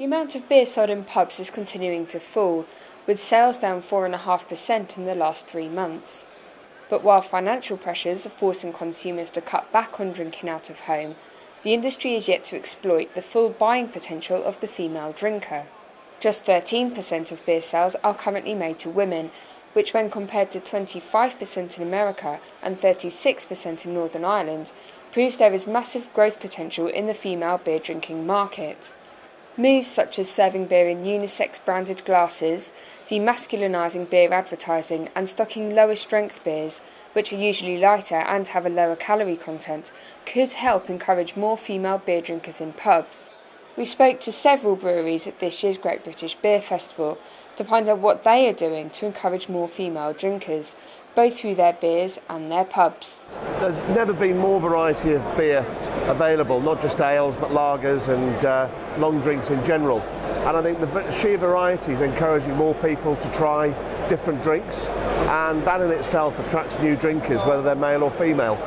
The amount of beer sold in pubs is continuing to fall, with sales down 4.5% in the last 3 months. But while financial pressures are forcing consumers to cut back on drinking out of home, the industry is yet to exploit the full buying potential of the female drinker. Just 13% of beer sales are currently made to women, which when compared to 25% in America and 36% in Northern Ireland, proves there is massive growth potential in the female beer drinking market. Moves such as serving beer in unisex branded glasses, demasculinising beer advertising and stocking lower strength beers, which are usually lighter and have a lower calorie content, could help encourage more female beer drinkers in pubs. We spoke to several breweries at this year's Great British Beer Festival to find out what they are doing to encourage more female drinkers, both through their beers and their pubs. There's never been more variety of beer available, not just ales but lagers and long drinks in general. And I think the sheer variety is encouraging more people to try different drinks, and that in itself attracts new drinkers, whether they're male or female.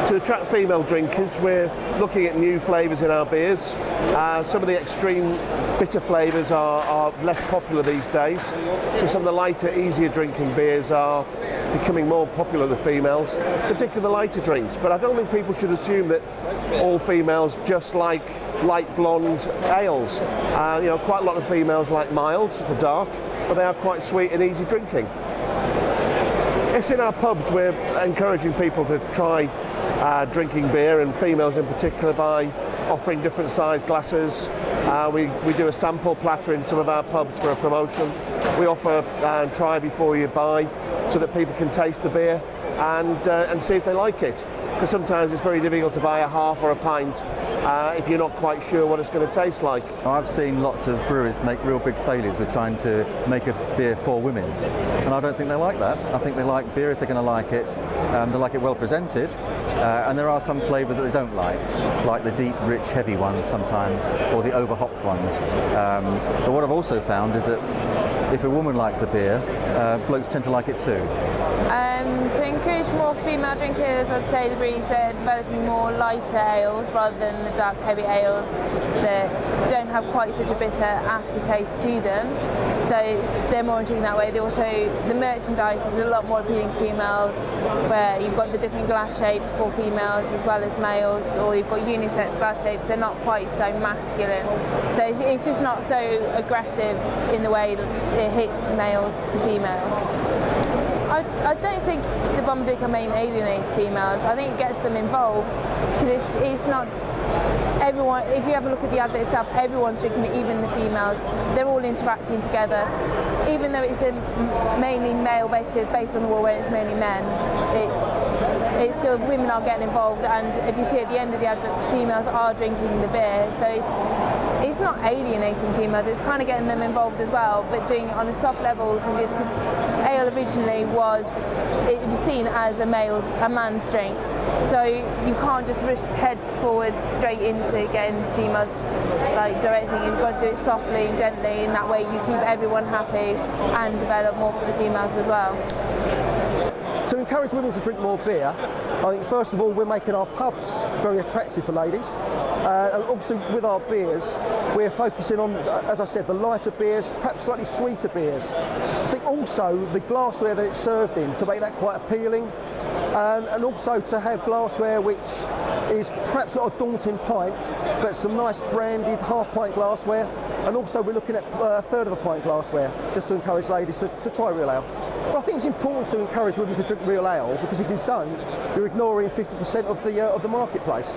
To attract female drinkers, we're looking at new flavours in our beers. Some of the extreme bitter flavours are less popular these days, so some of the lighter, easier drinking beers are becoming more popular with females, particularly the lighter drinks. But I don't think people should assume that all females just like light blonde ales. Quite a lot of females like milds to dark, but they are quite sweet and easy drinking. Yes, in our pubs we're encouraging people to try drinking beer, and females in particular, by offering different sized glasses. We do a sample platter in some of our pubs for a promotion. We offer try before you buy, so that people can taste the beer and see if they like it. Because sometimes it's very difficult to buy a half or a pint if you're not quite sure what it's going to taste like. I've seen lots of breweries make real big failures with trying to make a beer for women, and I don't think they like that. I think they like beer if they're going to like it. They like it well presented, and there are some flavours that they don't like the deep, rich, heavy ones sometimes, or the over-hopped ones. But what I've also found is that if a woman likes a beer, blokes tend to like it too. To encourage more female drinkers, I'd say the breweries are developing more lighter ales rather than the dark, heavy ales that don't have quite such a bitter aftertaste to them. So they're more intriguing that way. The merchandise is a lot more appealing to females, where you've got the different glass shapes for females as well as males, or you've got unisex glass shapes. They're not quite so masculine. So it's just not so aggressive in the way that it hits males to females. I don't think the Bombardier campaign alienates females. I think it gets them involved, because it's not everyone. If you have a look at the advert itself, everyone's drinking it, even the females. They're all interacting together. Even though it's mainly male, basically it's based on the war where it's mainly men, it's still women are getting involved, and if you see at the end of the advert, females are drinking the beer. So it's not alienating females, it's kind of getting them involved as well, but doing it on a soft level, to just because ale originally was seen as a man's drink. So you can't just rush head forward straight into getting females like directly. You've got to do it softly and gently, and that way you keep everyone happy and develop more for the females as well. To encourage women to drink more beer, I think first of all we're making our pubs very attractive for ladies. And also with our beers, we're focusing on, as I said, the lighter beers, perhaps slightly sweeter beers. I think also the glassware that it's served in, to make that quite appealing. And also to have glassware which is perhaps not a daunting pint, but some nice branded half-pint glassware. And also we're looking at a third of a pint glassware, just to encourage ladies to try real ale. But I think it's important to encourage women to drink real ale, because if you don't, you're ignoring 50% of the marketplace.